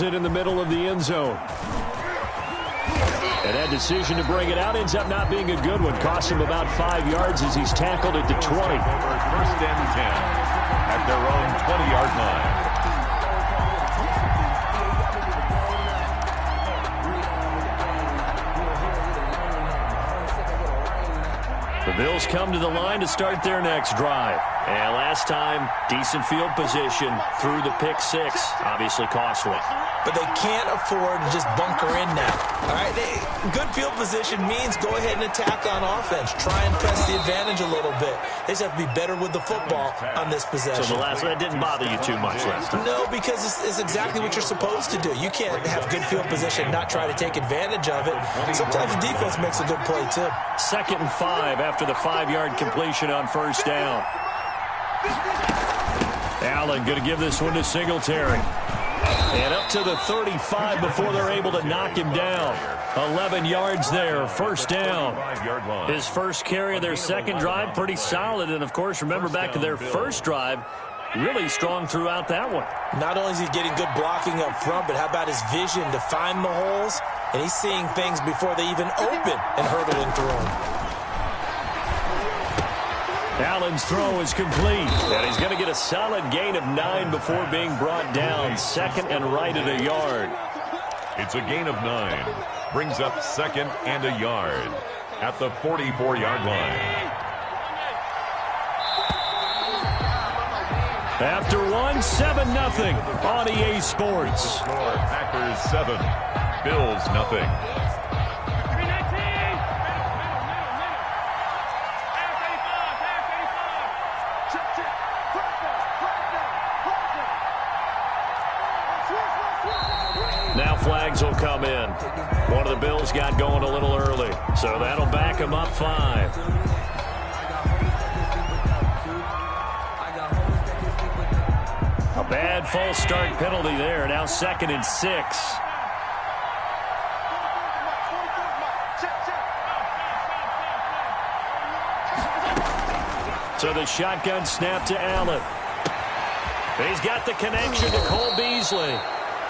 It in the middle of the end zone. And that decision to bring it out ends up not being a good one. Costs him about 5 yards as he's tackled at the 20. First and 10 at their own 20-yard line. The Bills come to the line to start their next drive. And last time, decent field position through the pick six. Obviously costly. But they can't afford to just bunker in now. All right, good field position means go ahead and attack on offense. Try and press the advantage a little bit. They just have to be better with the football on this possession. So the last one, that didn't bother you too much last time? No, because it's exactly what you're supposed to do. You can't have good field position and not try to take advantage of it. Sometimes the defense makes a good play, too. 2nd and 5 after the 5-yard completion on first down. Allen going to give this one to Singletary. And up to the 35 before they're able to knock him down. 11 yards there, first down. His first carry of their second drive, pretty solid. And, of course, remember back to their first drive, really strong throughout that one. Not only is he getting good blocking up front, but how about his vision to find the holes? And he's seeing things before they even open and hurdling through them. Allen's throw is complete. And he's going to get a solid gain of 9 before being brought down. 2nd and right at a yard. It's a gain of 9. Brings up 2nd and a yard at the 44-yard line. After 1, 7-0 on EA Sports. Packers 7, Bills nothing. Now flags will come in. One of the Bills got going a little early, so that'll back them up 5. A bad false start penalty there. Now 2nd and 6. So the shotgun snap to Allen. He's got the connection to Cole Beasley.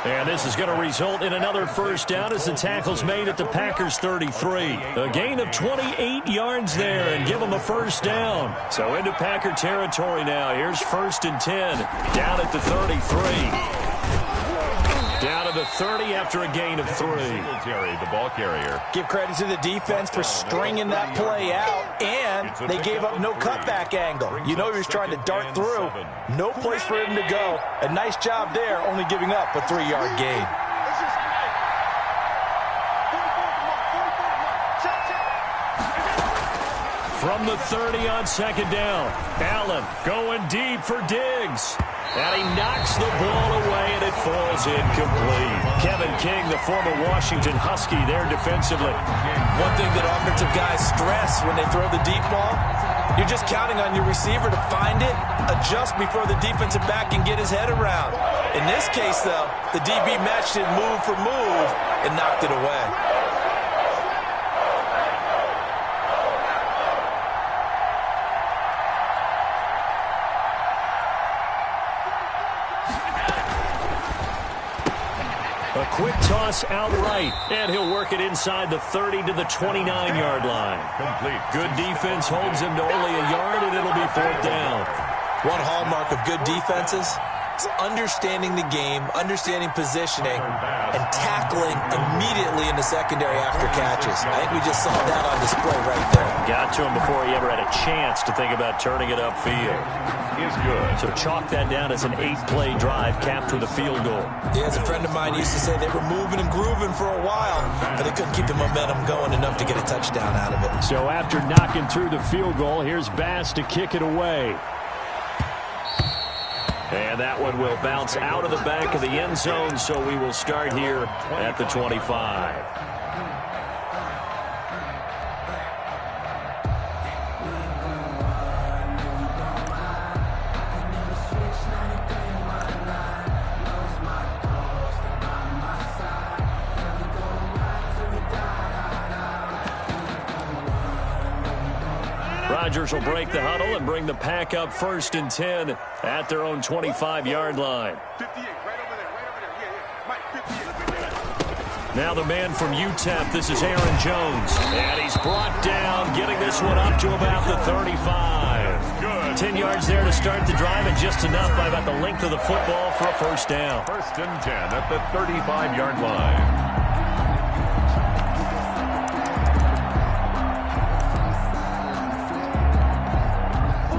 And this is going to result in another first down as the tackle's made at the Packers 33. A gain of 28 yards there and give them a first down. So into Packer territory now. Here's 1st and 10 down at the 33. Down to the 30 after a gain of 3. Singletary, the ball carrier. Give credit to the defense for stringing that play out, and they gave up no cutback angle. You know he was trying to dart through. No place for him to go. A nice job there, only giving up a 3-yard gain. From the 30 on 2nd down. Allen going deep for Diggs. And he knocks the ball away, and it falls incomplete. Kevin King, the former Washington Husky, there defensively. One thing that offensive guys stress when they throw the deep ball, you're just counting on your receiver to find it, adjust before the defensive back can get his head around. In this case, though, the DB matched it move for move and knocked it away. A quick toss outright, and he'll work it inside the 30 to the 29-yard line. Complete. Good defense holds him to only a yard, and it'll be 4th down. One hallmark of good defenses is understanding the game, understanding positioning, and tackling immediately in the secondary after catches. I think we just saw that on display right there. Got to him before he ever had a chance to think about turning it upfield. Is good. So chalk that down as an 8-play drive capped with a field goal. Yeah, as a friend of mine used to say, they were moving and grooving for a while, but they couldn't keep the momentum going enough to get a touchdown out of it. So after knocking through the field goal, here's Bass to kick it away. And that one will bounce out of the back of the end zone, so we will start here at the 25. Rodgers will break the huddle and bring the pack up 1st and 10 at their own 25-yard line. 58, right over there, right over there. Yeah, Mike, 58. Now the man from UTEP, this is Aaron Jones. And he's brought down, getting this one up to about the 35. Good. 10 yards there to start the drive, and just enough by about the length of the football for a first down. First and 10 at the 35-yard line.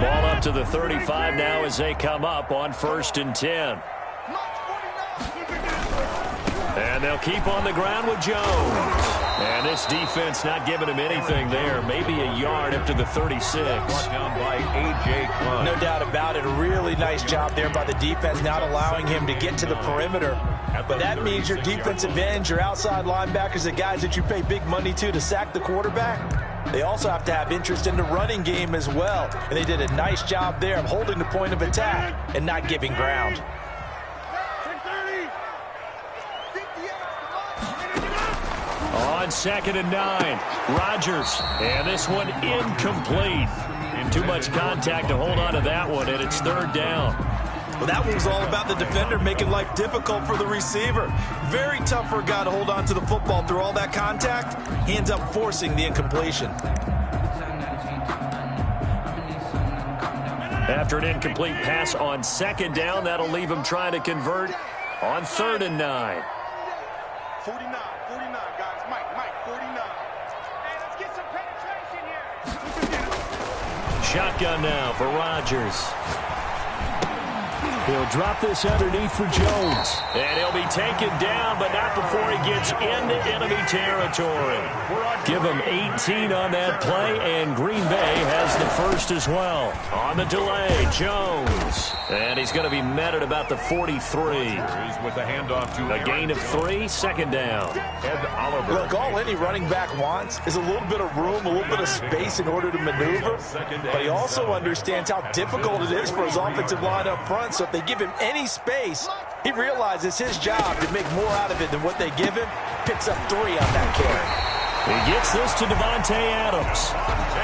Ball up to the 35 now as they come up on first and 10. And they'll keep on the ground with Jones. And this defense not giving him anything there. Maybe a yard up to the 36. Brought down by A.J. Klein. No doubt about it. A really nice job there by the defense, not allowing him to get to the perimeter. But that means your defensive ends, your outside linebackers, the guys that you pay big money to sack the quarterback, they also have to have interest in the running game as well. And they did a nice job there of holding the point of attack and not giving ground. On second and 9, Rodgers. And this one incomplete. And too much contact to hold on to that one, and it's third down. Well, that one was all about the defender making life difficult for the receiver. Very tough for a guy to hold on to the football through all that contact. He ends up forcing the incompletion. After an incomplete pass on second down, that'll leave him trying to convert on third and 9. 49, guys. Mike, 49. Hey, let's get some penetration here. Shotgun now for Rodgers. He'll drop this underneath for Jones. And he'll be taken down, but not before he gets into enemy territory. Give him 18 on that play, and Green Bay has the first as well. On the delay, Jones. And he's going to be met at about the 43. With the handoff to A gain of 3, second down. Ed Oliver. Look, all any running back wants is a little bit of room, a little bit of space in order to maneuver. But he also understands how difficult it is for his offensive line up front. So if they give him any space, he realizes his job to make more out of it than what they give him. Picks up 3 on that carry. He gets this to Devontae Adams.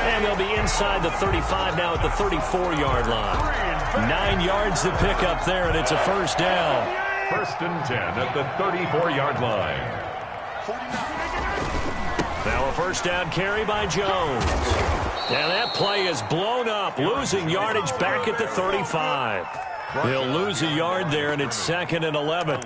And they'll be inside the 35 now at the 34-yard line. 9 yards to pick up there, and it's a first down. First and 10 at the 34-yard line. Now a first down carry by Jones. Now that play is blown up, losing yardage back at the 35. He'll lose a yard there, and it's second and 11.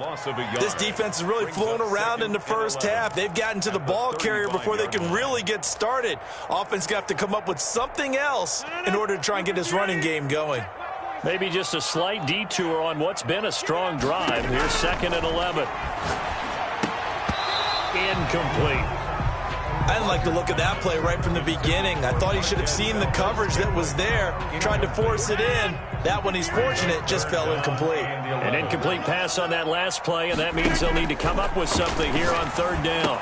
This defense is really flown around in the first half. They've gotten to the ball carrier before they can really get started. Offense got to come up with something else in order to try and get this running game going. Maybe just a slight detour on what's been a strong drive. Here's second and 11. Incomplete. I didn't like the look of that play right from the beginning. I thought he should have seen the coverage that was there, tried to force it in. That one, he's fortunate, just fell incomplete. An incomplete pass on that last play, and that means they'll need to come up with something here on third down.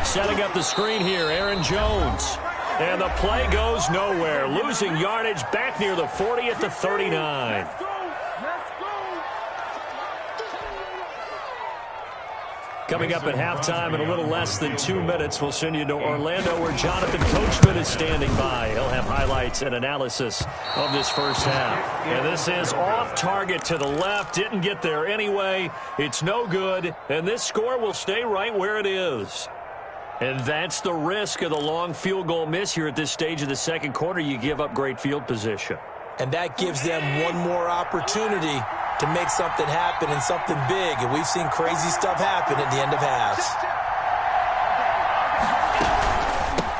Setting up the screen here, Aaron Jones. And the play goes nowhere, losing yardage back near the 40 at the 39. Coming up at halftime in a little less than 2 minutes, we'll send you to Orlando where Jonathan Coachman is standing by. He'll have highlights and analysis of this first half. And this is off target to the left. Didn't get there anyway. It's no good. And this score will stay right where it is. And that's the risk of the long field goal miss here at this stage of the second quarter. You give up great field position. And that gives them one more opportunity to make something happen and something big. And we've seen crazy stuff happen at the end of halves.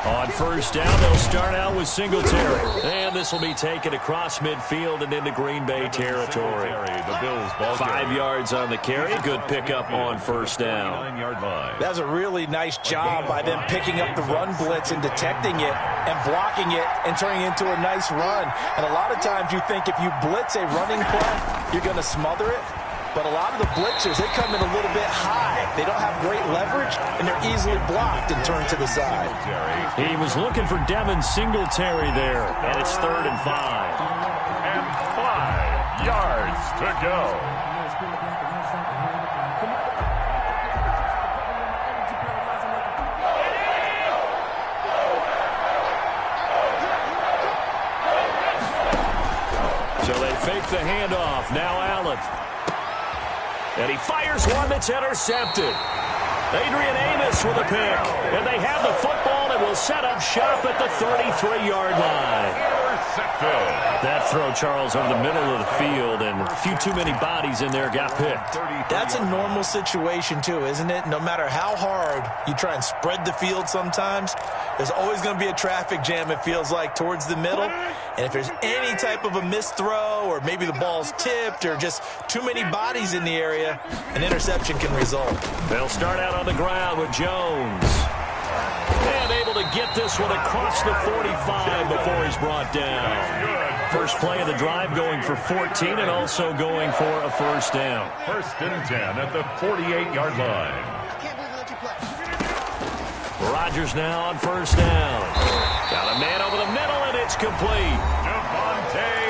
On first down, they'll start out with Singletary. And this will be taken across midfield and into Green Bay territory. The Bills ball 5 yards on the carry. Good pickup on first down. 9-yard line. That was a really nice job by them picking up the run blitz and detecting it and blocking it and turning it into a nice run. And a lot of times you think if you blitz a running play, you're going to smother it. But a lot of the blitzers, they come in a little bit high. They don't have great leverage, and they're easily blocked and turned to the side. He was looking for Devin Singletary there, and it's 3rd and 5. And 5 yards to go. So they fake the handoff. Now Allen. And he fires one that's intercepted. Adrian Amos with a pick. And they have the football and will set up shop at the 33-yard line. That throw, Charles, over the middle of the field, and a few too many bodies in there got picked. That's a normal situation, too, isn't it? No matter how hard you try and spread the field sometimes, there's always going to be a traffic jam, it feels like, towards the middle. And if there's any type of a missed throw, or maybe the ball's tipped, or just too many bodies in the area, an interception can result. They'll start out on the ground with Jones. And able to get this one across the 45 before he's brought down. First play of the drive going for 14 and also going for a first down. First and 10 at the 48-yard line. Rodgers now on first down. Got a man over the middle, and it's complete.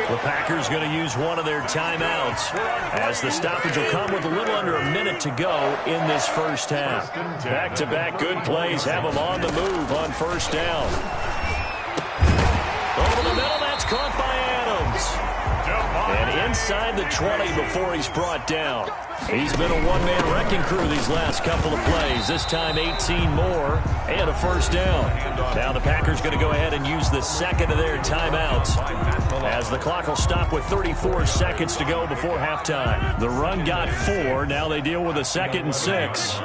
The Packers going to use one of their timeouts as the stoppage will come with a little under a minute to go in this first half. Back-to-back good plays have them on the move on first down. Over the middle, that's caught by Adams. And inside the 20 before he's brought down. He's been a one-man wrecking crew these last couple of plays. This time 18 more and a first down. Now the Packers going to go ahead and use the second of their timeouts as the clock will stop with 34 seconds to go before halftime. The run got 4. Now they deal with a 2nd and 6.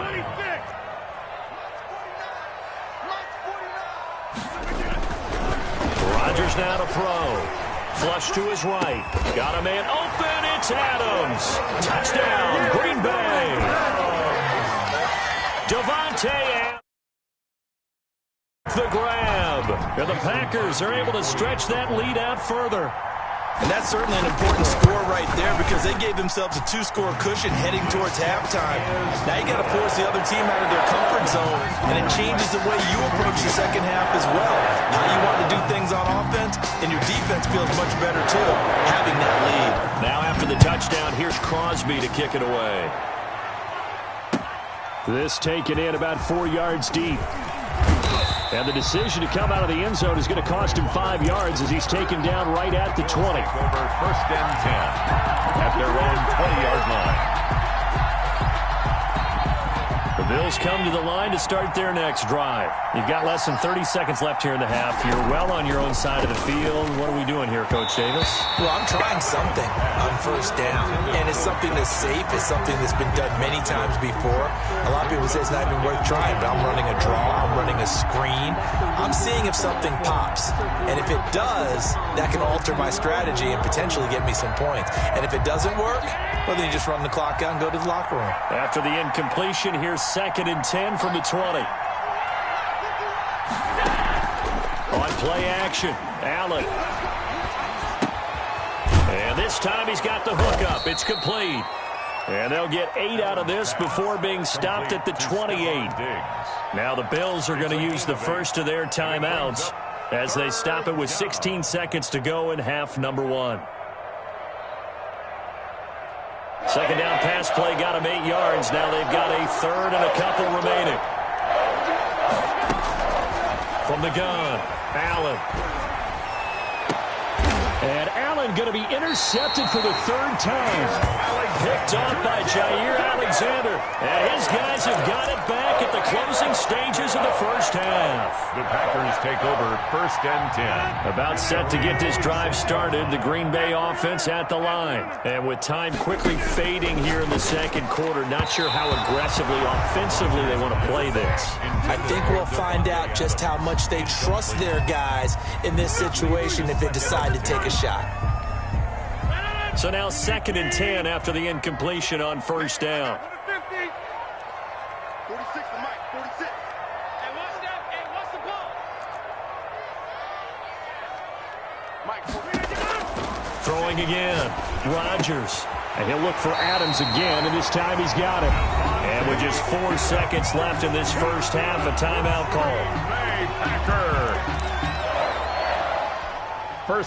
Rodgers now to throw. Flush to his right. Got a man open. It's Adams. Touchdown, Green Bay. Devontae Adams. The grab. And the Packers are able to stretch that lead out further. And that's certainly an important score right there because they gave themselves a 2-score cushion heading towards halftime. Now you got to force the other team out of their comfort zone, and it changes the way you approach the second half as well. How you want to do things on offense, and your defense feels much better too, having that lead. Now after the touchdown, here's Crosby to kick it away. This taken in about 4 yards deep. And the decision to come out of the end zone is going to cost him 5 yards as he's taken down right at the 20. Over first and 10 at their own 20-yard line. The Bills come to the line to start their next drive. You've got less than 30 seconds left here in the half. You're well on your own side of the field. What are we doing here, Coach Davis? Well, I'm trying something on first down, and it's something that's safe. It's something that's been done many times before. A lot of people say it's not even worth trying, but I'm running a draw. I'm running a screen. I'm seeing if something pops, and if it does, that can alter my strategy and potentially get me some points. And if it doesn't work, well, then you just run the clock out and go to the locker room. After the incompletion, here's 2nd and 10 from the 20. On play action, Allen. And this time he's got the hook up. It's complete. And they'll get 8 out of this before being stopped at the 28. Now the Bills are going to use the first of their timeouts as they stop it with 16 seconds to go in half number 1. Second down pass play got him 8 yards. Now they've got a third and a couple remaining. From the gun, Allen. And Allen going to be intercepted for the 3rd time. Picked off by Jair Alexander. And his guys have got it back at the closing stages of the first half. The Packers take over first and 10. About set to get this drive started, the Green Bay offense at the line. And with time quickly fading here in the second quarter, not sure how aggressively, offensively they want to play this. I think we'll find out just how much they trust their guys in this situation if they decide to take a shot. So now 2nd and 10 after the incompletion on first down. 46 to Mike, 46. And what's the ball? Mike, throwing again, Rodgers. And he'll look for Adams again, and this time he's got him. And with just 4 seconds left in this first half, a timeout call.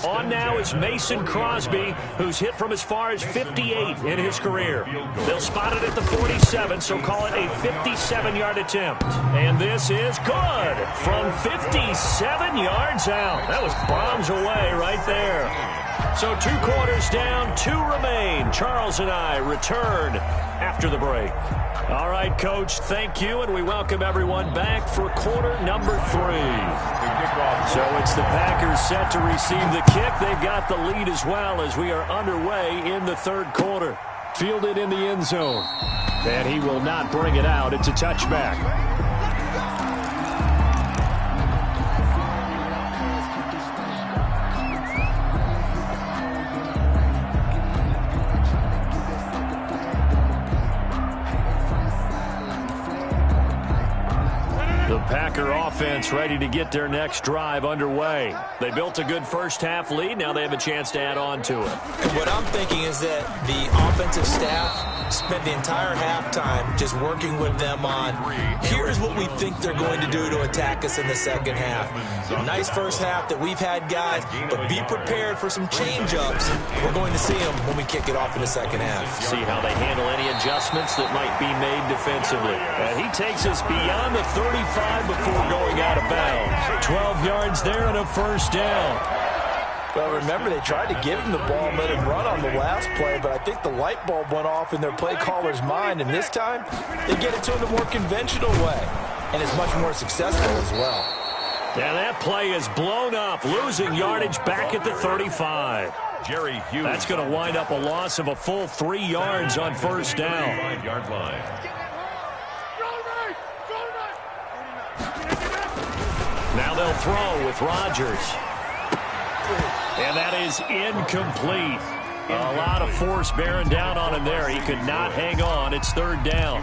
On now is Mason Crosby, who's hit from as far as 58 in his career. They'll spot it at the 47, so call it a 57-yard attempt. And this is good from 57 yards out. That was bombs away right there. So 2 quarters down, 2 remain. Charles and I return after the break. All right, Coach, thank you, and we welcome everyone back for quarter number 3. So it's the Packers set to receive the kick. They've got the lead as well as we are underway in the 3rd quarter. Fielded in the end zone. And he will not bring it out. It's a touchback. The Packer offense ready to get their next drive underway. They built a good first-half lead. Now they have a chance to add on to it. And what I'm thinking is that the offensive staff spent the entire halftime just working with them on, here's what we think they're going to do to attack us in the second half. Nice first half that we've had, guys, but be prepared for some change-ups. We're going to see them when we kick it off in the second half. See how they handle any adjustments that might be made defensively. And he takes us beyond the 35 before going out of bounds. 12 yards there and a first down. Well, remember, they tried to give him the ball and let him run on the last play, but I think the light bulb went off in their play caller's mind, and this time they get it to him the more conventional way, and it's much more successful as well. Yeah, that play is blown up, losing yardage back at the 35. Jerry Hughes. That's going to wind up a loss of a full 3 yards on first down. 5-yard line. Now they'll throw with Rodgers. And that is incomplete. A lot of force bearing down on him there. He could not hang on. It's 3rd down.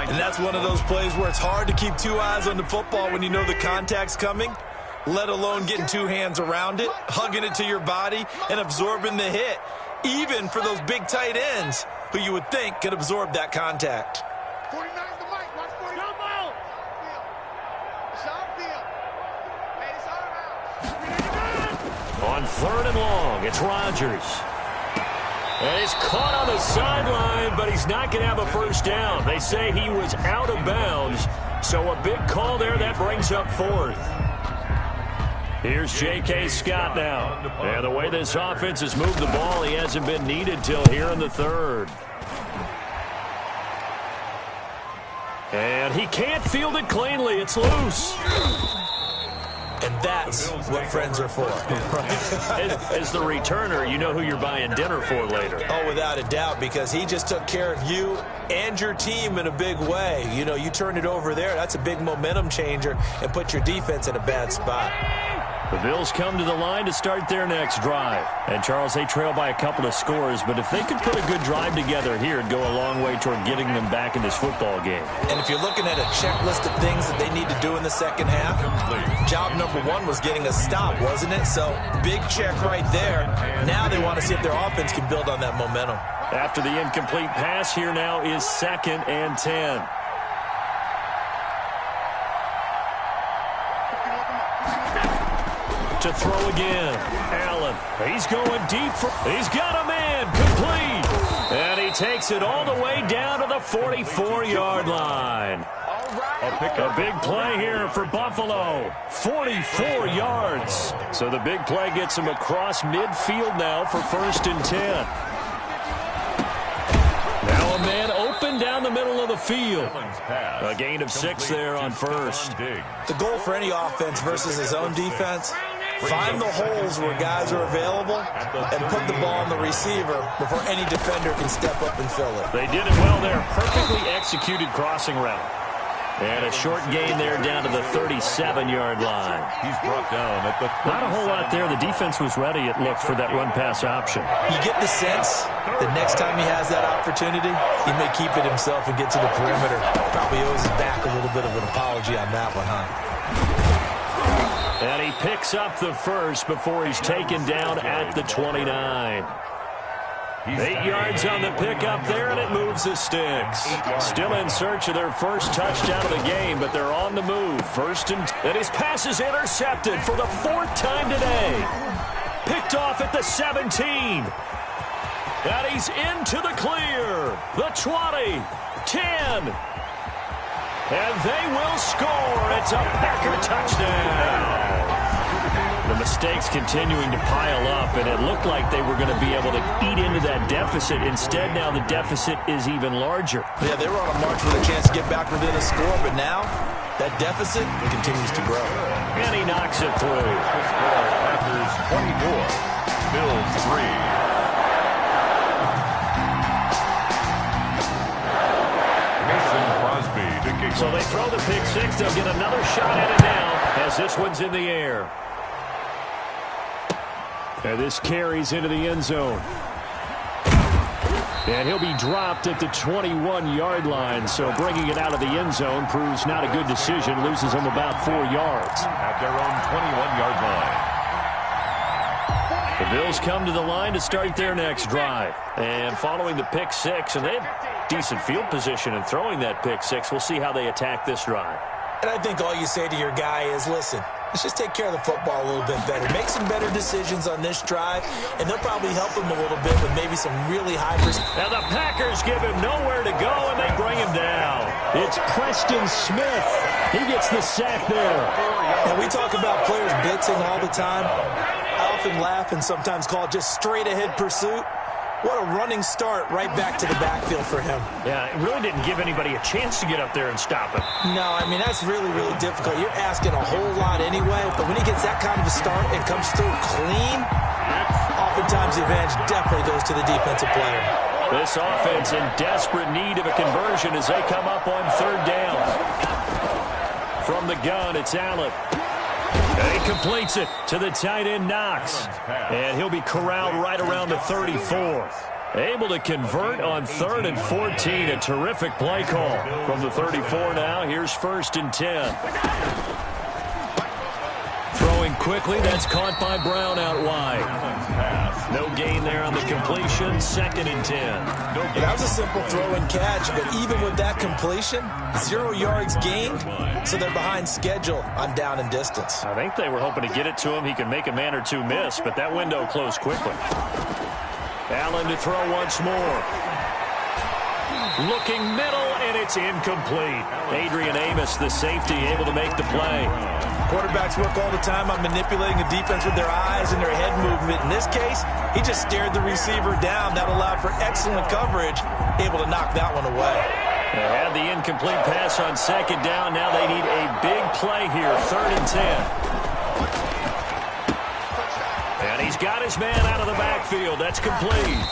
And that's one of those plays where it's hard to keep 2 eyes on the football when you know the contact's coming, let alone getting 2 hands around it, hugging it to your body, and absorbing the hit, even for those big tight ends who you would think could absorb that contact. 49 the mic. Watch 49. Jump out. On 3rd and long, it's Rodgers. And he's caught on the sideline, but he's not going to have a first down. They say he was out of bounds, so a big call there. That brings up 4th. Here's J.K. Scott now. And the way this offense has moved the ball, he hasn't been needed till here in the 3rd. And he can't field it cleanly. It's loose. And that's what friends are for. As the returner, you know who you're buying dinner for later. Oh, without a doubt, because he just took care of you and your team in a big way. You know, you turn it over there, that's a big momentum changer and put your defense in a bad spot. The Bills come to the line to start their next drive. And, Charles, they trail by a couple of scores, but if they could put a good drive together here, it'd go a long way toward getting them back in this football game. And if you're looking at a checklist of things that they need to do in the second half, job number 1 was getting a stop, wasn't it? So, big check right there. Now they want to see if their offense can build on that momentum. After the incomplete pass, here now is 2nd and 10. To throw again. Allen. He's going deep. He's got a man. Complete. And he takes it all the way down to the 44-yard line. A big play here for Buffalo. 44 yards. So the big play gets him across midfield now for 1st and 10. Now a man open down the middle of the field. A gain of 6 there on 1st. The goal for any offense versus his own defense, find the holes where guys are available and put the ball on the receiver before any defender can step up and fill it. They did it well there. Perfectly executed crossing route. And a short gain there down to the 37-yard line. He's brought down at the 37. Not a whole lot there. The defense was ready, it looked, for that run-pass option. You get the sense that next time he has that opportunity, he may keep it himself and get to the perimeter. Probably owes his back a little bit of an apology on that one, huh? And he picks up the first before he's taken down at the 29. 8 yards on the pickup there, and it moves the sticks. Still in search of their first touchdown of the game, but they're on the move. And his pass is intercepted for the 4th time today. Picked off at the 17. And he's into the clear. The 20, 10. And they will score. It's a Packer touchdown. The mistakes continuing to pile up, and it looked like they were going to be able to eat into that deficit. Instead, now the deficit is even larger. Yeah, they were on a march with a chance to get back within a score, but now that deficit continues to grow. And he knocks it through. Packers 24, Bills 3. So they throw the pick six. They'll get another shot at it now as this one's in the air. And this carries into the end zone. And he'll be dropped at the 21-yard line. So bringing it out of the end zone proves not a good decision. Loses him about 4 yards. At their own 21-yard line. The Bills come to the line to start their next drive. And following the pick six, and they have decent field position in throwing that pick six. We'll see how they attack this drive. And I think all you say to your guy is, listen, let's just take care of the football a little bit better. Make some better decisions on this drive, and they'll probably help him a little bit with maybe some really high percent. Now the Packers give him nowhere to go, and they bring him down. It's Preston Smith. He gets the sack there. And we talk about players blitzing all the time. I often laugh and sometimes call it just straight-ahead pursuit. What a running start right back to the backfield for him. Yeah, it really didn't give anybody a chance to get up there and stop him. No, I mean, that's really, really difficult. You're asking a whole lot anyway, but when he gets that kind of a start and comes through clean, oftentimes the advantage definitely goes to the defensive player. This offense in desperate need of a conversion as they come up on third down. From the gun, it's Allen. And he completes it to the tight end, Knox. And he'll be corralled right around the 34. Able to convert on 3rd and 14. A terrific play call. From the 34 now, here's 1st and 10. Throwing quickly, that's caught by Brown out wide. No gain there on the completion, 2nd and 10. That was a simple throw and catch, but even with that completion, 0 yards gained, so they're behind schedule on down and distance. I think they were hoping to get it to him. He can make a man or two miss, but that window closed quickly. Allen to throw once more. Looking middle, and it's incomplete. Adrian Amos, the safety, able to make the play. Quarterbacks work all the time on manipulating a defense with their eyes and their head movement. In this case, he just stared the receiver down. That allowed for excellent coverage, able to knock that one away. They had the incomplete pass on 2nd down. Now they need a big play here, 3rd and 10. And he's got his man out of the backfield. That's complete.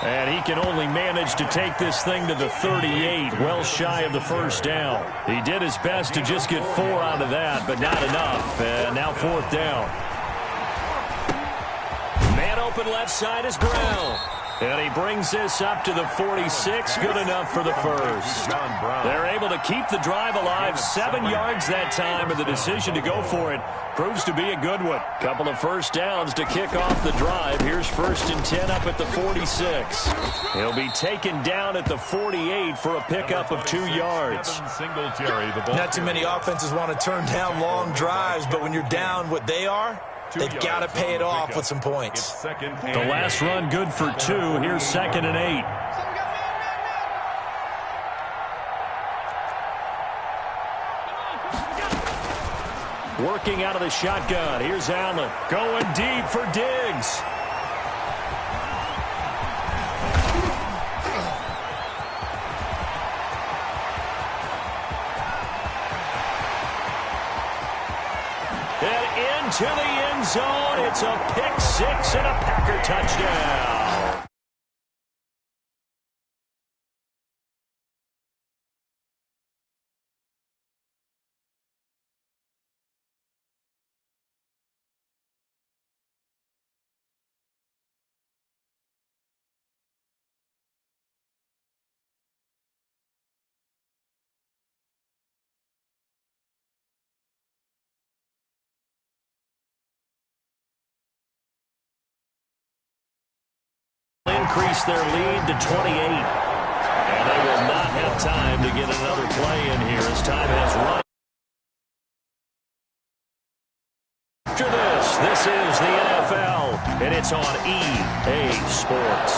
And he can only manage to take this thing to the 38, well shy of the 1st down. He did his best to just get 4 out of that, but not enough. And now 4th down. Man open left side is Brown. And he brings this up to the 46, good enough for the 1st. They're able to keep the drive alive, 7 yards that time, and the decision to go for it proves to be a good one. Couple of 1st downs to kick off the drive. Here's 1st and 10 up at the 46. He'll be taken down at the 48 for a pickup of 2 yards. Not too many offenses want to turn down long drives, but when you're down what they are, they've got to pay it off with some points. The last run good for 2. Here's 2nd and 8. Working out of the shotgun. Here's Allen. Going deep for Diggs. And into the end zone. It's a pick six and a Packer touchdown. Increase their lead to 28. And they will not have time to get another play in here as time has run. After this is the NFL, and it's on EA Sports.